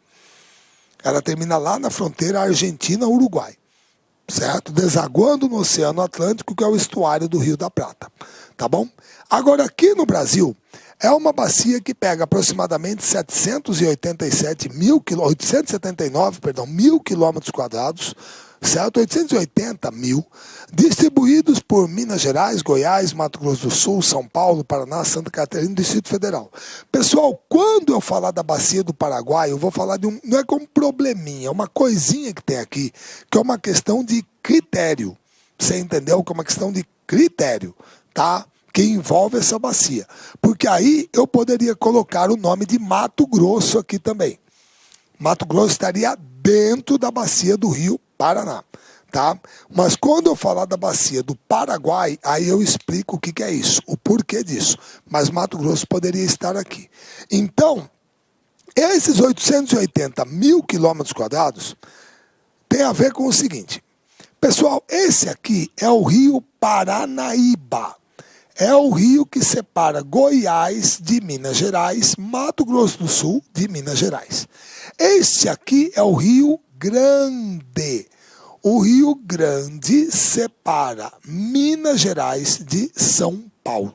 Ela termina lá na fronteira Argentina-Uruguai, certo? Desaguando no Oceano Atlântico, que é o estuário do Rio da Prata, tá bom? Agora, aqui no Brasil, é uma bacia que pega aproximadamente 879 mil quilômetros quadrados, certo? 880 mil, distribuídos por Minas Gerais, Goiás, Mato Grosso do Sul, São Paulo, Paraná, Santa Catarina e Distrito Federal. Pessoal, quando eu falar da Bacia do Paraguai, eu vou falar de não é como probleminha, é uma coisinha que tem aqui, que é uma questão de critério. Você entendeu? Que é uma questão de critério, tá? Que envolve essa bacia. Porque aí eu poderia colocar o nome de Mato Grosso aqui também. Mato Grosso estaria dentro da bacia do Rio Paraná, tá? Mas quando eu falar da bacia do Paraguai, aí eu explico o que é isso, o porquê disso. Mas Mato Grosso poderia estar aqui. Então, esses 880 mil quilômetros quadrados tem a ver com o seguinte. Pessoal, esse aqui é o Rio Paranaíba. É o rio que separa Goiás de Minas Gerais, Mato Grosso do Sul de Minas Gerais. Este aqui é o Rio Grande. O Rio Grande separa Minas Gerais de São Paulo.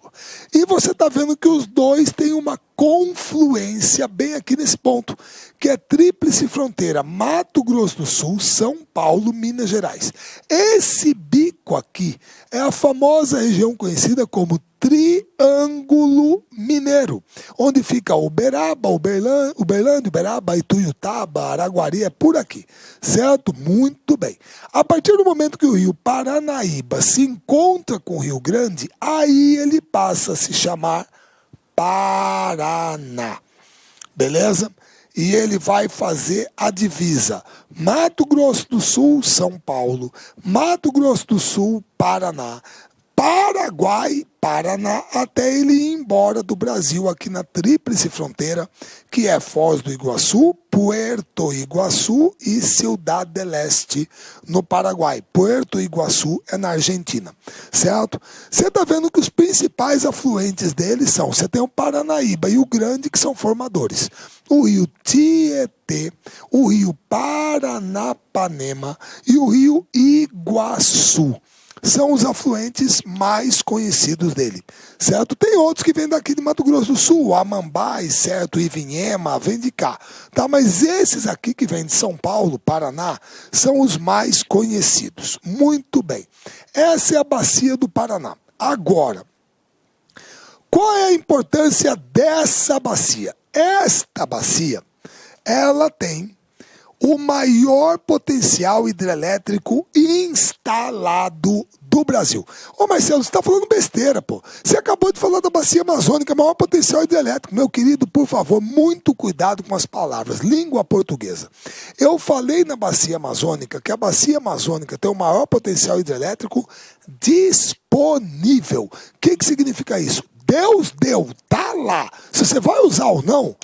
E você está vendo que os dois têm uma confluência bem aqui nesse ponto, que é tríplice fronteira, Mato Grosso do Sul, São Paulo, Minas Gerais. Esse bico aqui é a famosa região conhecida como Triângulo Mineiro, onde fica Uberaba, Uberlândia, Uberaba, Ituiutaba, Araguari, é por aqui, certo? Muito bem. A partir do momento que o rio Paranaíba se encontra com o Rio Grande, aí ele passa a se chamar Paraná, beleza? E ele vai fazer a divisa Mato Grosso do Sul, São Paulo, Mato Grosso do Sul, Paraná, Paraguai, Paraná, até ele ir embora do Brasil aqui na tríplice fronteira, que é Foz do Iguaçu, Puerto Iguaçu e Ciudad del Este, no Paraguai. Puerto Iguaçu é na Argentina, certo? Você está vendo que os principais afluentes dele são, você tem o Paranaíba e o Grande, que são formadores. O rio Tietê, o rio Paranapanema e o rio Iguaçu. São os afluentes mais conhecidos dele, certo? Tem outros que vêm daqui de Mato Grosso do Sul, Amambai, certo? Ivinhema, vem de cá, tá? Mas esses aqui que vêm de São Paulo, Paraná, são os mais conhecidos. Muito bem. Essa é a Bacia do Paraná. Agora, qual é a importância dessa bacia? Esta bacia, ela tem o maior potencial hidrelétrico instalado do Brasil. Ô Marcelo, você está falando besteira, pô. Você acabou de falar da Bacia Amazônica, maior potencial hidrelétrico. Meu querido, por favor, muito cuidado com as palavras. Língua portuguesa. Eu falei na Bacia Amazônica que a Bacia Amazônica tem o maior potencial hidrelétrico disponível. O que significa isso? Deus deu, tá lá. Se você vai usar ou não,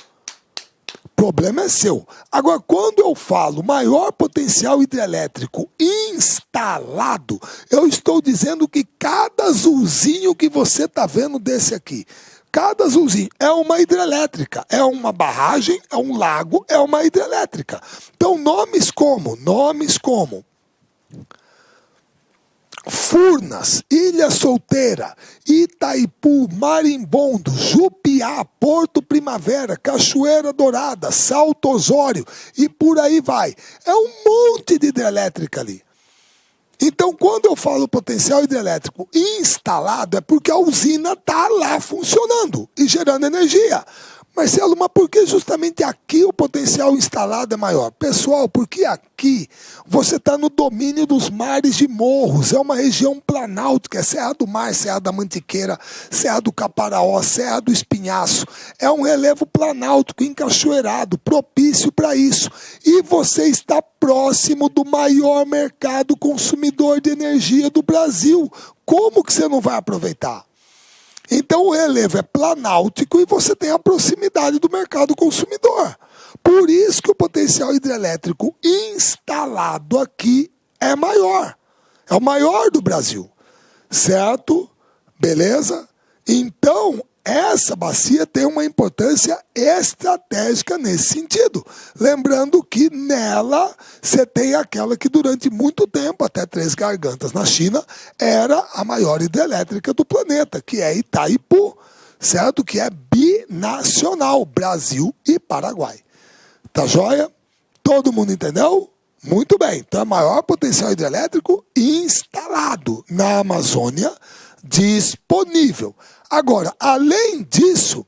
o problema é seu. Agora, quando eu falo maior potencial hidrelétrico instalado, eu estou dizendo que cada azulzinho que você está vendo desse aqui, cada azulzinho é uma hidrelétrica, é uma barragem, é um lago, é uma hidrelétrica. Então, nomes como Furnas, Ilha Solteira, Itaipu, Marimbondo, Jupiá, Porto Primavera, Cachoeira Dourada, Salto Osório e por aí vai. É um monte de hidrelétrica ali. Então, quando eu falo potencial hidrelétrico instalado, é porque a usina está lá funcionando e gerando energia. Marcelo, mas por que justamente aqui o potencial instalado é maior? Pessoal, porque aqui você está no domínio dos mares de morros, é uma região planáltica, é Serra do Mar, Serra da Mantiqueira, Serra do Caparaó, Serra do Espinhaço. É um relevo planáltico, encachoeirado, propício para isso. E você está próximo do maior mercado consumidor de energia do Brasil. Como que você não vai aproveitar? Então o relevo é planáltico e você tem a proximidade do mercado consumidor. Por isso que o potencial hidrelétrico instalado aqui é maior. É o maior do Brasil. Certo? Beleza? Então, essa bacia tem uma importância estratégica nesse sentido. Lembrando que nela você tem aquela que durante muito tempo, até Três Gargantas na China, era a maior hidrelétrica do planeta, que é Itaipu, certo? Que é binacional, Brasil e Paraguai. Tá joia? Todo mundo entendeu? Muito bem. Então é o maior potencial hidrelétrico instalado na Amazônia, disponível. Agora, além disso,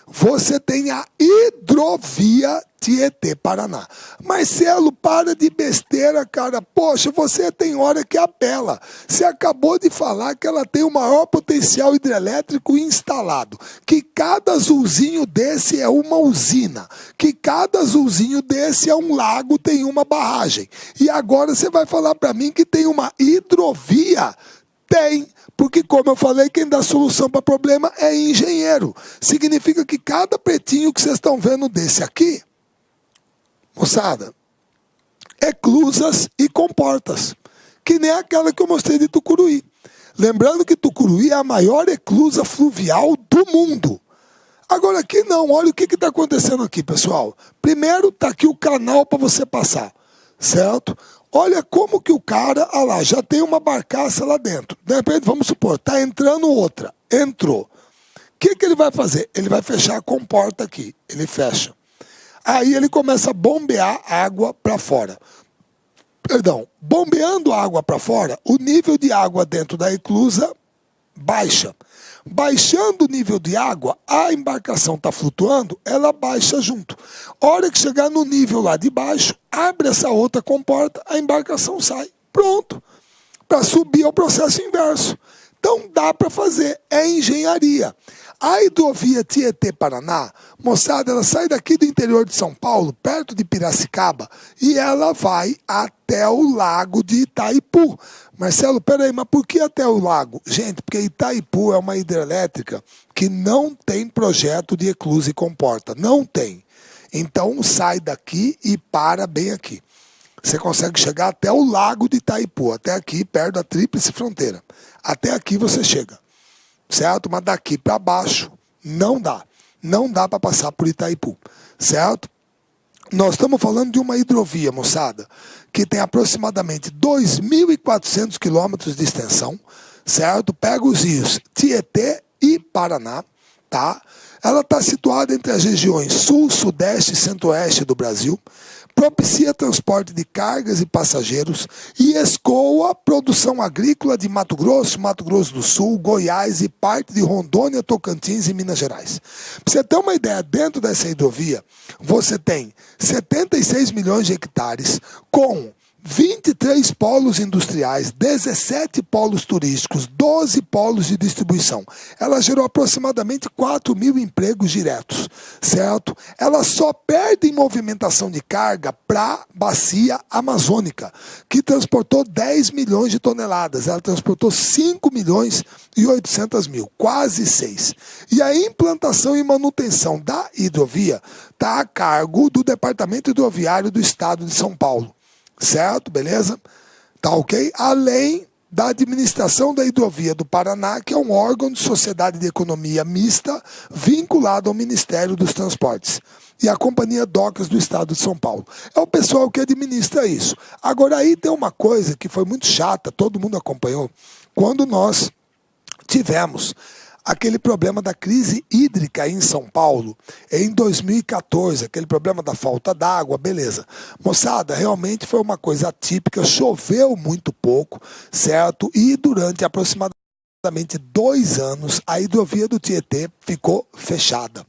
você tem a hidrovia Tietê-Paraná. Marcelo, para de besteira, cara. Poxa, você tem hora que apela. Você acabou de falar que ela tem o maior potencial hidrelétrico instalado. Que cada azulzinho desse é uma usina. Que cada azulzinho desse é um lago, tem uma barragem. E agora você vai falar para mim que tem uma hidrovia? Tem. Porque, como eu falei, quem dá solução para problema é engenheiro. Significa que cada pretinho que vocês estão vendo desse aqui, moçada, eclusas e comportas. Que nem aquela que eu mostrei de Tucuruí. Lembrando que Tucuruí é a maior eclusa fluvial do mundo. Agora aqui não, olha o que está acontecendo aqui, pessoal. Primeiro está aqui o canal para você passar, certo? Olha como que o cara, olha lá, já tem uma barcaça lá dentro. De repente, vamos supor, está entrando outra. Entrou. O que ele vai fazer? Ele vai fechar a comporta aqui. Ele fecha. Aí ele começa a bombear água para fora. Perdão, bombeando água para fora, o nível de água dentro da eclusa baixa. Baixando o nível de água, a embarcação está flutuando, ela baixa junto. Hora que chegar no nível lá de baixo, abre essa outra comporta, a embarcação sai. Pronto. Para subir é o processo inverso. Então dá para fazer, é engenharia. A hidrovia Tietê-Paraná, moçada, ela sai daqui do interior de São Paulo, perto de Piracicaba, e ela vai até o lago de Itaipu. Marcelo, peraí, mas por que até o lago? Gente, porque Itaipu é uma hidrelétrica que não tem projeto de eclusa e comporta. Não tem. Então sai daqui e para bem aqui. Você consegue chegar até o lago de Itaipu, até aqui, perto da Tríplice Fronteira. Até aqui você chega. Certo? Mas daqui para baixo não dá. Não dá para passar por Itaipu. Certo? Nós estamos falando de uma hidrovia, moçada, que tem aproximadamente 2.400 quilômetros de extensão. Certo? Pega os rios Tietê e Paraná. Tá? Ela está situada entre as regiões sul, sudeste e centro-oeste do Brasil. propicia transporte de cargas e passageiros e escoa a produção agrícola de Mato Grosso do Sul, Goiás e parte de Rondônia, Tocantins e Minas Gerais. Para você ter uma ideia, dentro dessa hidrovia, você tem 76 milhões de hectares com 23 polos industriais, 17 polos turísticos, 12 polos de distribuição. Ela gerou aproximadamente 4 mil empregos diretos, certo? Ela só perde em movimentação de carga para a bacia amazônica, que transportou 10 milhões de toneladas. Ela transportou 5 milhões e 800 mil, quase 6. E a implantação e manutenção da hidrovia está a cargo do Departamento Hidroviário do Estado de São Paulo. Certo? Beleza? Tá ok? Além da administração da hidrovia do Paraná, que é um órgão de sociedade de economia mista vinculado ao Ministério dos Transportes. E a Companhia Docas do Estado de São Paulo. É o pessoal que administra isso. Agora aí tem uma coisa que foi muito chata, todo mundo acompanhou, quando nós tivemos aquele problema da crise hídrica em São Paulo, em 2014, aquele problema da falta d'água, beleza. Moçada, realmente foi uma coisa atípica, choveu muito pouco, certo? E durante aproximadamente 2 anos, a hidrovia do Tietê ficou fechada.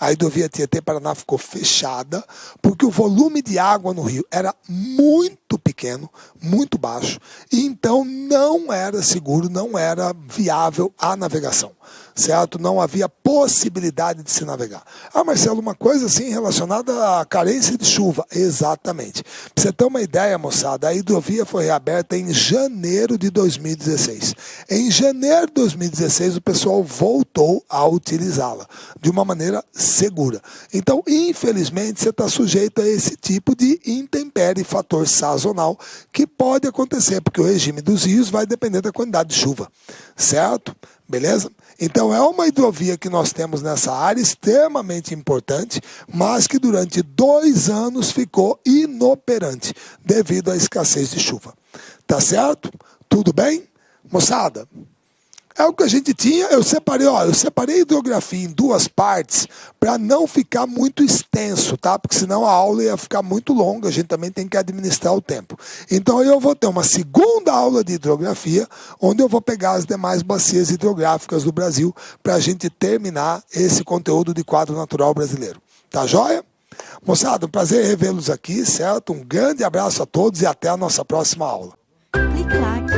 A hidrovia Tietê-Paraná ficou fechada porque o volume de água no rio era muito pequeno, muito baixo, e então não era seguro, não era viável a navegação, certo? Não havia possibilidade de se navegar. Ah, Marcelo, uma coisa assim relacionada à carência de chuva. Exatamente. Para você ter uma ideia, moçada, a hidrovia foi reaberta em janeiro de 2016. Em janeiro de 2016, o pessoal voltou a utilizá-la de uma maneira segura. Então, infelizmente, você está sujeito a esse tipo de intempérie, fator sazonal, que pode acontecer, porque o regime dos rios vai depender da quantidade de chuva, certo? Beleza? Então é uma hidrovia que nós temos nessa área extremamente importante, mas que durante 2 anos ficou inoperante devido à escassez de chuva. Tá certo? Tudo bem? Moçada, é o que a gente tinha. Eu separei a hidrografia em 2 partes para não ficar muito extenso, tá? Porque senão a aula ia ficar muito longa, a gente também tem que administrar o tempo. Então eu vou ter uma segunda aula de hidrografia, onde eu vou pegar as demais bacias hidrográficas do Brasil para a gente terminar esse conteúdo de quadro natural brasileiro. Tá joia? Moçada, um prazer revê-los aqui, certo? Um grande abraço a todos e até a nossa próxima aula. Clique lá.